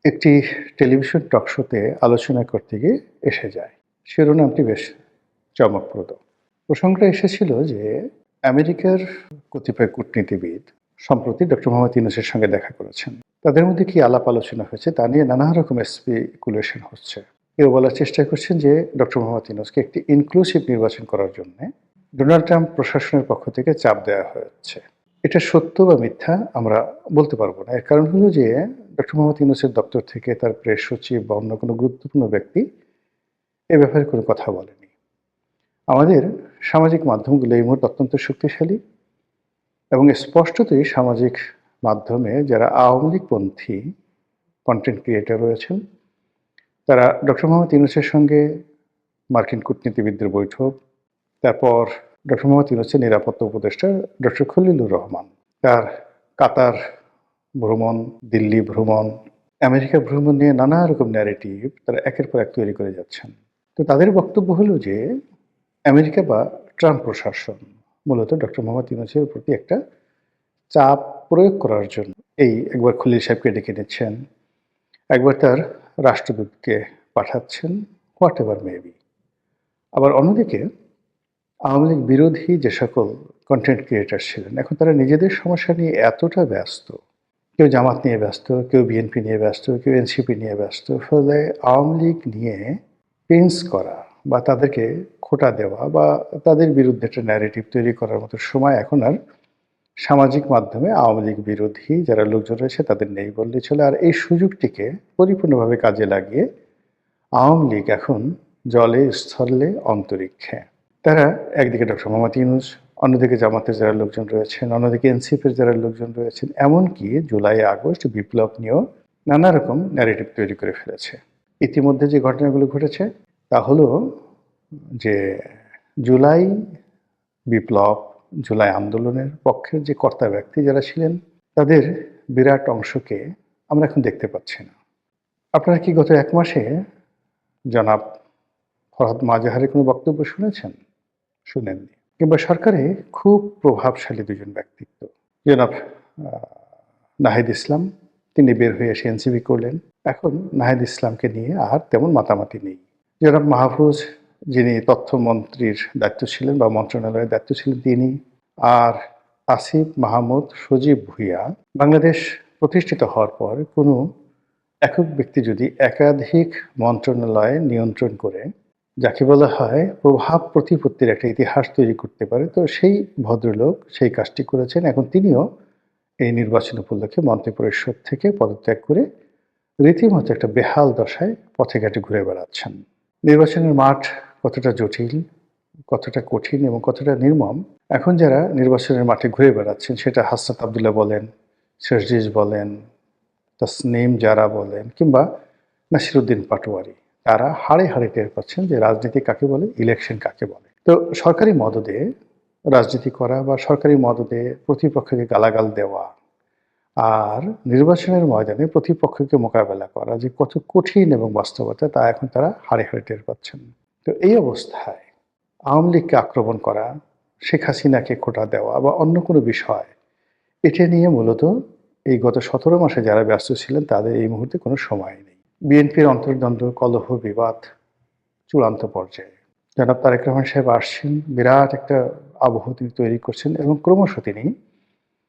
একটি টেলিভিশন টক শোতে আলোচনা করতে গিয়ে এসে যায়। শিরোনামটি বেশ চমকপ্রদ। প্রসঙ্গটা এসেছিল যে আমেরিকার কতিপয় কূটনীতিবিদ সম্প্রতি ডক্টর মোহাম্মদ ইউনূসের সঙ্গে দেখা করেছেন। তাদের মধ্যে কি আলাপ আলোচনা হয়েছে তা নিয়ে নানা রকমের স্পেকুলেশন হচ্ছে। কেউ বলার চেষ্টা করছেন যে ডক্টর মোহাম্মদ ইউনূসকে একটি ইনক্লুসিভ নির্বাচন করার জন্যে ডোনাল্ড ট্রাম্প প্রশাসনের পক্ষ থেকে চাপ দেওয়া হচ্ছে। এটা সত্য বা মিথ্যা আমরা বলতে পারব না। এর কারণ হলো যে ডক্টর মোহাম্মদ ইউনূসের দপ্তর থেকে তার প্রেস সচিব বা অন্য কোনো গুরুত্বপূর্ণ ব্যক্তি এ ব্যাপারে কোনো কথা বলেনি। আমাদের সামাজিক মাধ্যমগুলো এই মুহূর্তে অত্যন্ত শক্তিশালী এবং স্পষ্টতই সামাজিক মাধ্যমে যারা আওয়ামী লীগপন্থী কনটেন্ট ক্রিয়েটর রয়েছেন, তারা ডক্টর মোহাম্মদ ইউনূসের সঙ্গে মার্কিন কূটনীতিবিদদের বৈঠক, তারপর ডক্টর মোহাম্মদ ইউনূসের নিরাপত্তা উপদেষ্টা ডক্টর খলিলুর রহমান, তার কাতার ভ্রমণ, দিল্লি ভ্রমণ, আমেরিকা ভ্রমণ নিয়ে নানা রকম ন্যারেটিভ তারা একের পর এক তৈরি করে যাচ্ছেন। তো তাদের বক্তব্য হলো যে আমেরিকা বা ট্রাম্প প্রশাসন মূলত ডক্টর মোহাম্মদ ইউনূসের প্রতি একটা চাপ প্রয়োগ করার জন্য এই একবার খলিল সাহেবকে ডেকে নিচ্ছেন, একবার তার রাষ্ট্রদূতকে পাঠাচ্ছেন, হোয়াট এভার মেবি। আবার অন্যদিকে আওয়ামী লীগ বিরোধী যে সকল কন্টেন্ট ক্রিয়েটর ছিলেন, এখন তারা নিজেদের সমস্যা নিয়ে এতটা ব্যস্ত, কেউ জামাত নিয়ে ব্যস্ত, কেউ বিএনপি নিয়ে ব্যস্ত, কেউ এনসিপি নিয়ে ব্যস্ত। ফলে আওয়ামী লীগ নিয়ে পেন্স করা বা তাদেরকে খোঁটা দেওয়া বা তাদের বিরুদ্ধে একটা ন্যারেটিভ তৈরি করার মতো সময় এখন আর সামাজিক মাধ্যমে আওয়ামী লীগ বিরোধী যারা লোকজন রয়েছে তাদের নেই বললেই চলে। আর এই সুযোগটিকে পরিপূর্ণভাবে কাজে লাগিয়ে আওয়ামী লীগ এখন জলে, স্থলে, অন্তরিক্ষে। তারা একদিকে ডক্টর মোহাম্মদ ইউনূস, অন্যদিকে জামাতের যারা লোকজন রয়েছেন, অন্যদিকে এনসিপির যারা লোকজন রয়েছেন, এমনকি জুলাই আগস্ট বিপ্লব নিয়েও নানা রকম ন্যারেটিভ তৈরি করে ফেলেছে। ইতিমধ্যে যে ঘটনাগুলো ঘটেছে তা হলো যে জুলাই বিপ্লব, জুলাই আন্দোলনের পক্ষের যে কর্তা ব্যক্তি যারা ছিলেন তাদের বিরাট অংশকে আমরা এখন দেখতে পাচ্ছি না। আপনারা কি গত ১ মাসে জনাব ফরহাদ মাজাহারের কোনো বক্তব্য শুনেছেন? শুনেননি। কিংবা সরকারে খুব প্রভাবশালী দুজন ব্যক্তিত্ব। জনাব আ নাহিদ ইসলাম, তিনি বের হয়ে এসে এনসিপি করলেন। এখন নাহিদ ইসলামকে নিয়ে আর তেমন মাতামাতি নেই। জনাব মাহফুজ, যিনি তথ্যমন্ত্রীর দায়িত্ব ছিলেন বা মন্ত্রণালয়ের দায়িত্ব ছিলেন তিনি, আর আসিফ মাহমুদ সজীব ভুঁইয়া, বাংলাদেশ প্রতিষ্ঠিত হওয়ার পর কোনো একক ব্যক্তি যদি একাধিক মন্ত্রণালয় নিয়ন্ত্রণ করে যাকে বলা হয় প্রভাব প্রতিপত্তির একটা ইতিহাস তৈরি করতে পারে, তো সেই ভদ্রলোক সেই কাজটি করেছেন। এখন তিনিও এই নির্বাচন উপলক্ষে মন্ত্রিপরিষদ থেকে পদত্যাগ করে রীতিমতো একটা বেহাল দশায় পথে ঘাটে ঘুরে বেড়াচ্ছেন। নির্বাচনের মাঠ কতটা জটিল, কতটা কঠিন এবং কতটা নির্মম, এখন যারা নির্বাচনের মাঠে ঘুরে বেড়াচ্ছেন সেটা হাসনাত আব্দুল্লাহ বলেন, শেরজিজ বলেন, তাসনিম জারা বলেন কিংবা নাসিরুদ্দিন পাটোয়ারি, তারা হাড়ে হাড়ে টের পাচ্ছেন যে রাজনীতি কাকে বলে, ইলেকশন কাকে বলে। তো সরকারি মদদে রাজনীতি করা বা সরকারি মদদে প্রতিপক্ষকে গালাগাল দেওয়া আর নির্বাচনের ময়দানে প্রতিপক্ষকে মোকাবেলা করা যে কত কঠিন এবং বাস্তবতা তা এখন তারা হাড়ে হাড়ে টের পাচ্ছেন। তো এই অবস্থায় আওয়ামী লীগকে আক্রমণ করা, শেখ হাসিনাকে খোঁটা দেওয়া বা অন্য কোনো বিষয়, এটা নিয়ে মূলত এই গত ১৭ মাসে যারা ব্যস্ত ছিলেন তাদের এই মুহূর্তে কোনো সময় নেই। বিএনপির অন্তর্দ্বন্দ্ব, কলহ, বিবাদ চূড়ান্ত পর্যায়ে। জনাব তারেক রহমান সাহেব আসছেন, বিরাট একটা আবহ তিনি তৈরি করছেন এবং ক্রমশ তিনি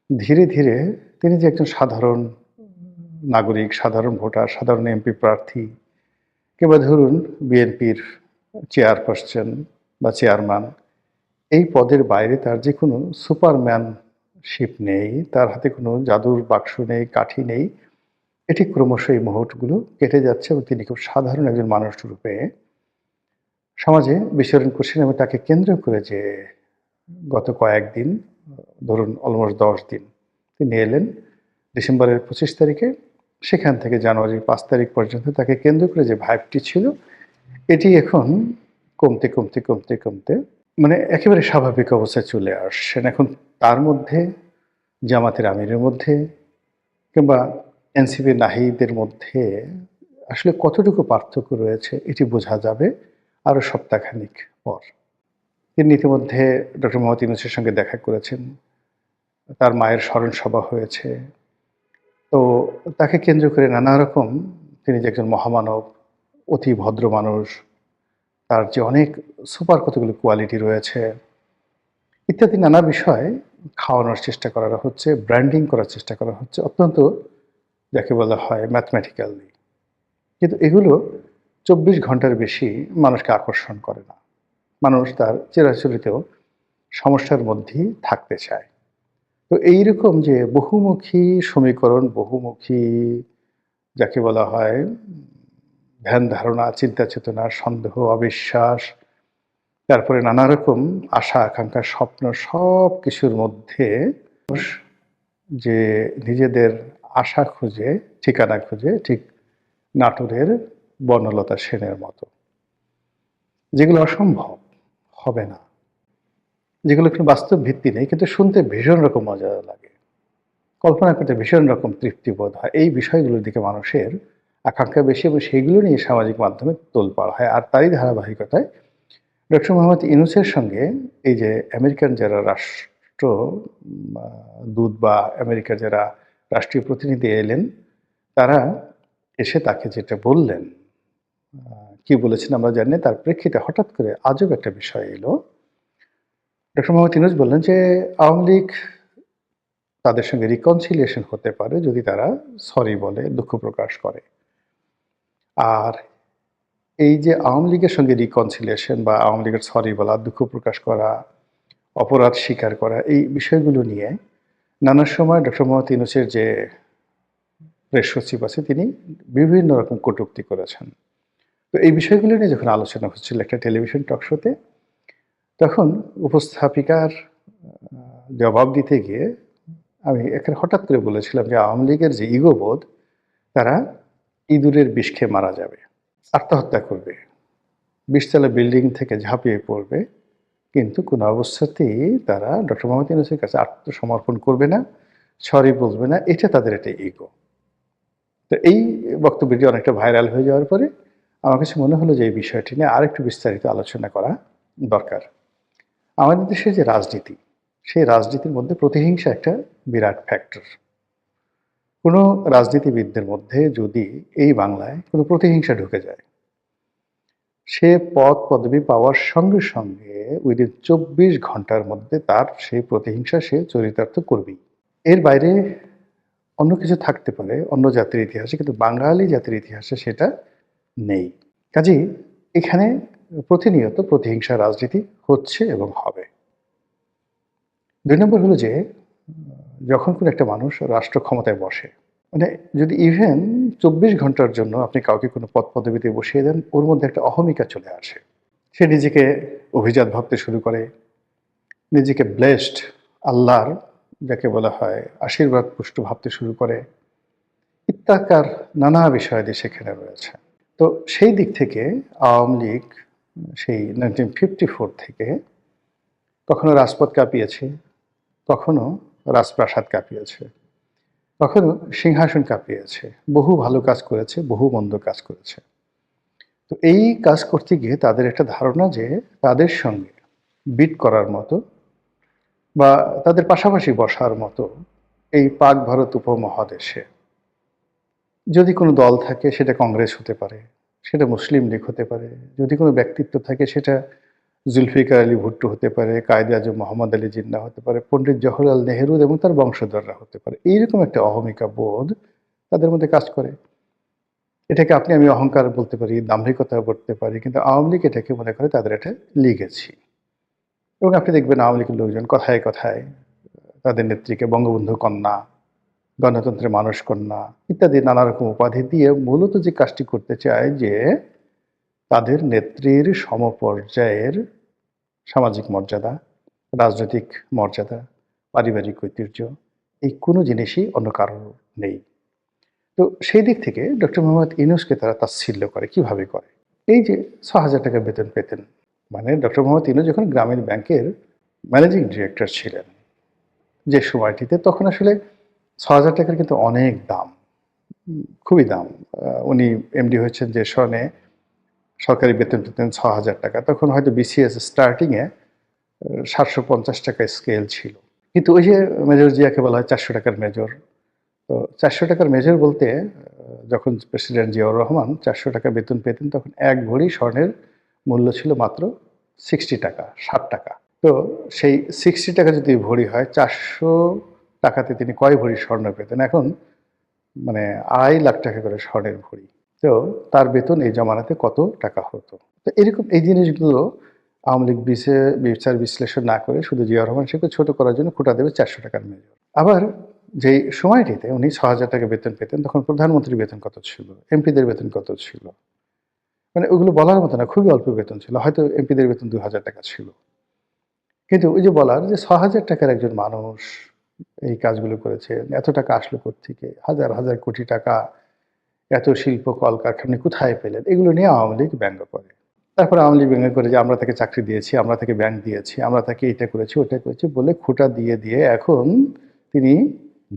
ধীরে ধীরে তিনি যে একজন সাধারণ নাগরিক, সাধারণ ভোটার, সাধারণ এমপি প্রার্থী কিংবা ধরুন বিএনপির চেয়ারপারসন বা চেয়ারম্যান, এই পদের বাইরে তার যে কোনো সুপারম্যানশিপ নেই, তার হাতে কোনো জাদুর বাক্স নেই, কাঠি নেই। এটি ক্রমশ এই মুহূর্তগুলো কেটে যাচ্ছে এবং তিনি খুব সাধারণ একজন মানুষ রূপে সমাজে বিচরণ করছেন এবং তাকে কেন্দ্র করে যে গত কয়েকদিন, ধরুন অলমোস্ট ১০ দিন, তিনি এলেন ডিসেম্বরের ২৫ তারিখে, সেখান থেকে জানুয়ারির ৫ তারিখ পর্যন্ত তাকে কেন্দ্র করে যে ভাইবটি ছিল, এটি এখন কমতে, কমতে, কমতে, কমতে মানে একেবারে স্বাভাবিক অবস্থায় চলে আসছেন। এখন তার মধ্যে, জামাতের আমিরের মধ্যে কিংবা এনসিপির নাহিদের মধ্যে আসলে কতটুকু পার্থক্য রয়েছে এটি বোঝা যাবে আরও সপ্তাহখানেক পর। তিনি ইতিমধ্যে ডক্টর মোহাম্মদ ইউনূসের সঙ্গে দেখা করেছেন। তার মায়ের স্মরণ সভা হয়েছে। তো তাকে কেন্দ্র করে নানা রকম তিনি যে একজন মহামানব, অতি ভদ্র মানুষ, তার যে অনেক সুপার কতগুলো কোয়ালিটি রয়েছে ইত্যাদি নানা বিষয় খাওয়ানোর চেষ্টা করা হচ্ছে, ব্র্যান্ডিং করার চেষ্টা করা হচ্ছে অত্যন্ত যাকে বলা হয় ম্যাথমেটিক্যালি। কিন্তু এগুলো ২৪ ঘন্টার বেশি মানুষকে আকর্ষণ করে না। মানুষ তার চিরাচরিত সমস্যার মধ্যেই থাকতে চায়। তো এইরকম যে বহুমুখী সমীকরণ, বহুমুখী যাকে বলা হয় ধ্যান ধারণা, চিন্তা চেতনা, সন্দেহ, অবিশ্বাস, তারপরে নানা রকম আশা আকাঙ্ক্ষা, স্বপ্ন সব কিছুর মধ্যে মানুষ যে নিজেদের আশা খুঁজে, ঠিকানা খুঁজে ঠিক নাটোরের বনলতা সেনের মতো। যেগুলো অসম্ভব, হবে না। যেগুলো কোনো বাস্তব ভিত্তি নেই কিন্তু শুনতে ভীষণ রকম মজা লাগে। কল্পনা করতে ভীষণ রকম তৃপ্তিবোধ হয়। এই বিষয়গুলোর দিকে মানুষের আকাঙ্ক্ষা বেশি এবং সেইগুলো নিয়ে সামাজিক মাধ্যমে তোলপাড় হয়। আর তারই ধারাবাহিকতায় ডক্টর মোহাম্মদ ইউনূসের সঙ্গে এই যে আমেরিকান যারা রাষ্ট্র দূত বা আমেরিকার যারা রাষ্ট্রীয় প্রতিনিধি এলেন, তারা এসে তাকে যেটা বললেন, কি বলেছেন আমরা জানি না। তার প্রেক্ষিতে হঠাৎ করে আজব একটা বিষয় এলো। ডক্টর মোহাম্মদ ইউনূস বললেন যে, আওয়ামী লীগ তাদের সঙ্গে রিকনসিলিয়েশন হতে পারে যদি তারা সরি বলে, দুঃখ প্রকাশ করে। আর এই যে আওয়ামী লীগের সঙ্গে রিকনসিলিয়েশন বা আওয়ামী লীগের সরি বলা, দুঃখ প্রকাশ করা, অপরাধ স্বীকার করা, এই বিষয়গুলো নিয়ে নানা সময় ডক্টর মোহাম্মদ ইউনূসের যে প্রেস সচিব আছে তিনি বিভিন্ন রকম কটূক্তি করেছেন। তো এই বিষয়গুলো নিয়ে যখন আলোচনা হচ্ছিল একটা টেলিভিশন টক শোতে, তখন উপস্থাপিকার জবাব দিতে গিয়ে আমি এখানে হঠাৎ করে বলেছিলাম যে আওয়ামী লীগের যে ইগোবোধ, তারা ইঁদুরের বিষ খেয়ে মারা যাবে, আত্মহত্যা করবে, ২০ তলা বিল্ডিং থেকে ঝাঁপিয়ে পড়বে, কিন্তু কোনো অবস্থাতেই তারা ডক্টর মোহাম্মদ ইউনূসের কাছে আত্মসমর্পণ করবে না, সরি বলবে না। এটা তাদের একটা ইগো। তো এই বক্তব্যটি অনেকটা ভাইরাল হয়ে যাওয়ার পরে আমার কাছে মনে হলো যে এই বিষয়টি নিয়ে আরেকটু বিস্তারিত আলোচনা করা দরকার। আমাদের দেশের যে রাজনীতি, সেই রাজনীতির মধ্যে প্রতিহিংসা একটা বিরাট ফ্যাক্টর। কোনো রাজনীতিবিদদের মধ্যে যদি এই বাংলায় কোনো প্রতিহিংসা ঢুকে যায়, সে পদ পদবি পাওয়ার সঙ্গে সঙ্গে উইদিন ২৪ ঘন্টার মধ্যে তার সেই প্রতিহিংসা সে চরিতার্থ করবেই। এর বাইরে অন্য কিছু থাকতে পারে অন্য জাতির ইতিহাসে, কিন্তু বাঙালি জাতির ইতিহাসে সেটা নেই। কাজেই এখানে প্রতিনিয়ত প্রতিহিংসা রাজনীতি হচ্ছে এবং হবে। ২ নম্বর হলো যে যখন কোনো একটা মানুষ রাষ্ট্র ক্ষমতায় বসে, মানে যদি ইভেন ২৪ ঘন্টার জন্য আপনি কাউকে কোনো পদ পদবিতে বসিয়ে দেন, ওর মধ্যে একটা অহমিকা চলে আসে। সে নিজেকে অভিজাত ভাবতে শুরু করে, নিজেকে ব্লেসড, আল্লাহর যাকে বলা হয় আশীর্বাদ পুষ্ট ভাবতে শুরু করে। ইত্যাকার নানা বিষয়াদি সেখানে রয়েছে। তো সেই দিক থেকে আওয়ামী লীগ সেই 1954 থেকে কখনো রাজপথ কাঁপিয়েছে, কখনো রাজপ্রাসাদ কাঁপিয়েছে, কখনো সিংহাসন কাঁপিয়েছে, বহু ভালো কাজ করেছে, বহু মন্দ কাজ করেছে। তো এই কাজ করতে গিয়ে তাদের একটা ধারণা যে তাদের সঙ্গে বিট করার মতো বা তাদের পাশাপাশি বসার মতো এই পাক ভারত উপমহাদেশে যদি কোনো দল থাকে, সেটা কংগ্রেস হতে পারে, সেটা মুসলিম লীগ হতে পারে, যদি কোনো ব্যক্তিত্ব থাকে সেটা জুলফিকার আলী ভুট্টো হতে পারে, কায়েদে আজম মোহাম্মদ আলী জিন্নাহ হতে পারে, পণ্ডিত জওহরলাল নেহরু এবং তার বংশধররা হতে পারে। এইরকম একটা অহমিকা বোধ তাদের মধ্যে কাজ করে। এটাকে আপনি আমি অহংকার বলতে পারি, দাম্ভিকতা বলতে পারি, কিন্তু আওয়ামী লীগ এটাকে মনে করে তাদের একটা লিগেছি। এবং আপনি দেখবেন আওয়ামী লীগের লোকজন কথায় কথায় তাদের নেত্রীকে বঙ্গবন্ধু কন্যা, গণতন্ত্রের মানুষ কন্যা ইত্যাদি নানা রকম উপাধি দিয়ে মূলত যে কাজটি করতে চায় যে তাদের নেত্রীর সমপর্যায়ের সামাজিক মর্যাদা, রাজনৈতিক মর্যাদা, পারিবারিক ঐতিহ্য এই কোনো জিনিসই অন্য কারোর নেই। তো সেই দিক থেকে ডক্টর মোহাম্মদ ইউনূসকে তারা তাচ্ছিল্য করে। কিভাবে করে? এই যে ৬,০০০ টাকা বেতন পেতেন, মানে ডক্টর মোহাম্মদ ইউনূস যখন গ্রামীণ ব্যাংকের ম্যানেজিং ডিরেক্টর ছিলেন যে সময়টিতে, তখন আসলে ৬,০০০ টাকার কিন্তু অনেক দাম, খুবই দাম। উনি এমডি হয়েছেন যে সনে সরকারি বেতন পেতেন ৬,০০০ টাকা। তখন হয়তো বিসিএস স্টার্টিংয়ে ৭৫০ টাকা স্কেল ছিল। কিন্তু ওই যে মেজর জিয়াকে বলা হয় ৪০০ টাকার মেজর। তো ৪০০ টাকার মেজর বলতে যখন প্রেসিডেন্ট জিয়াউর রহমান 400 টাকা বেতন পেতেন তখন 1 ভরি স্বর্ণের মূল্য ছিল মাত্র 60 টাকা, 60 টাকা। তো সেই 60 টাকা যদি ভরি হয় 400 টাকাতে তিনি কয় ভরি স্বর্ণ পেতেন? এখন মানে 2.5 লাখ টাকা করে স্বর্ণের ভরি। তো তার বেতন এই জমানাতে কত টাকা হতো? তো এরকম এই জিনিসগুলো আওয়ামী লীগ বিচার বিশ্লেষণ না করে শুধু জিয়াউর রহমান সাহেবকে ছোট করার জন্য খোঁটা দেবে 400 টাকার মেজর। আবার যেই সময়টিতে উনি ৬,০০০ টাকা বেতন পেতেন তখন প্রধানমন্ত্রীর বেতন কত ছিল? এমপিদের বেতন কত ছিল? মানে ওগুলো বলার মতো না, খুবই অল্প বেতন ছিল। হয়তো এমপিদের বেতন ২,০০০ টাকা ছিল। কিন্তু ওই যে বলার যে ৬,০০০ টাকার একজন মানুষ এই কাজগুলো করেছেন, এত টাকা আসলো কোত্থেকে? হাজার, হাজার কোটি টাকা এত শিল্প কলকারখানা কোথায় পেলেন? এগুলো নিয়ে আওয়ামী লীগ ব্যঙ্গ করে। তারপরে আওয়ামী লীগ ব্যঙ্গ করে যে আমরা তাকে চাকরি দিয়েছি, আমরা তাকে ব্যাংক দিয়েছি, আমরা তাকে এটা করেছি, ওটা করেছি বলে খোঁটা দিয়ে এখন তিনি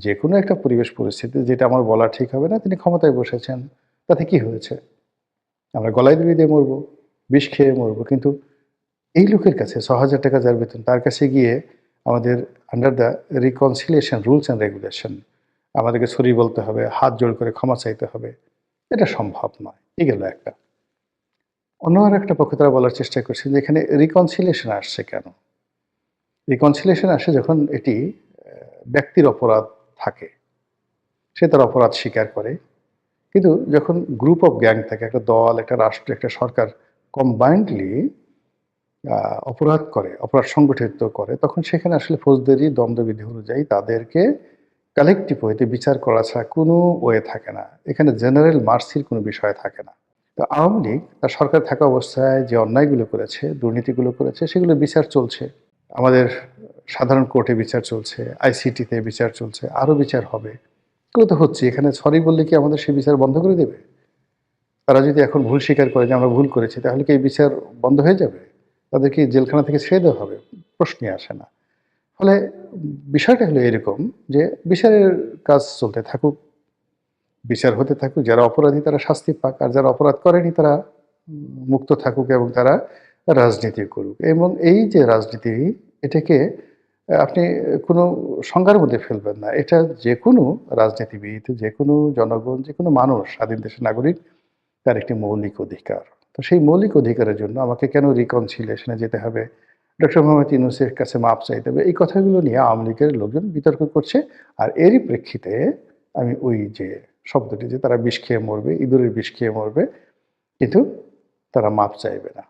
যেকোনো একটা পরিবেশ পরিস্থিতি যেটা আমার বলা ঠিক হবে না, তিনি ক্ষমতায় বসেছেন। তাতে কি হয়েছে? আমরা গলায় দড়ি দিয়ে মরবো, বিষ খেয়ে মরবো। কিন্তু এই লোকের কাছে ৬,০০০ টাকা যার বেতন তার কাছে গিয়ে আমাদের under the reconciliation rules and regulation আমাদেরকে সরি বলতে হবে, হাত জোড় করে ক্ষমা চাইতে হবে। এটা সম্ভব নয়। এই গেল একটা। অন্য আরেকটা পক্ষে তারা বলার চেষ্টা করছে যে এখানে রিকনসিলিয়েশন আসছে কেন? রিকনসিলিয়েশন আসে যখন এটি ব্যক্তির অপরাধ থাকে। সে তার অপরাধ স্বীকার করে। কিন্তু যখন গ্রুপ অফ গ্যাং থাকে, একটা দল, একটা রাষ্ট্র, একটা সরকার কম্বাইন্ডলি অপরাধ করে, অপরাধ সংগঠিত করে, তখন সেখানে আসলে ফৌজদারি দণ্ডবিধি অনুযায়ী তাদেরকে কালেকটিভ ওয়েতে বিচার করা ছাড়া কোনো ওয়ে থাকে না। এখানে জেনারেল মার্সির কোনো বিষয় থাকে না। তো আওয়ামী লীগ তার সরকার থাকা অবস্থায় যে অন্যায়গুলো করেছে, দুর্নীতিগুলো করেছে, সেগুলো বিচার চলছে। আমাদের সাধারণ কোর্টে বিচার চলছে, আইসিটিতে বিচার চলছে, আরও বিচার হবে। এগুলো তো হচ্ছে। এখানে সরি বললে কি আমাদের সেই বিচার বন্ধ করে দেবে? তারা যদি এখন ভুল স্বীকার করে যে আমরা ভুল করেছি, তাহলে কি এই বিচার বন্ধ হয়ে যাবে? তাদের কি জেলখানা থেকে ছেড়ে দেওয়া হবে? প্রশ্নই আসে না। ফলে বিষয়টা হলো এরকম যে বিচারের কাজ চলতে থাকুক, বিচার হতে থাকুক, যারা অপরাধী তারা শাস্তি পাক, আর যারা অপরাধ করেনি তারা মুক্ত থাকুক এবং তারা রাজনীতি করুক। এবং এই যে রাজনীতি, এটাকে আপনি কোনো সংজ্ঞার মধ্যে ফেলবেন না। এটা যেকোনো রাজনীতিবিদ, যেকোনো জনগণ, যেকোনো মানুষ, স্বাধীন দেশের নাগরিক, তার একটি মৌলিক অধিকার। তো সেই মৌলিক অধিকারের জন্য আমাকে কেন রিকনসিলিয়েশনে যেতে হবে? ডক্টর মোহাম্মদ ইউনূসের কাছে মাপ চাইতে হবে? এই কথাগুলো নিয়ে আওয়ামী লীগের লোকজন বিতর্ক করছে। আর এরই প্রেক্ষিতে আমি ওই যে শব্দটি যে তারা বিষ খেয়ে মরবে, ইঁদুরের বিষ খেয়ে মরবে, কিন্তু তারা মাপ চাইবে না।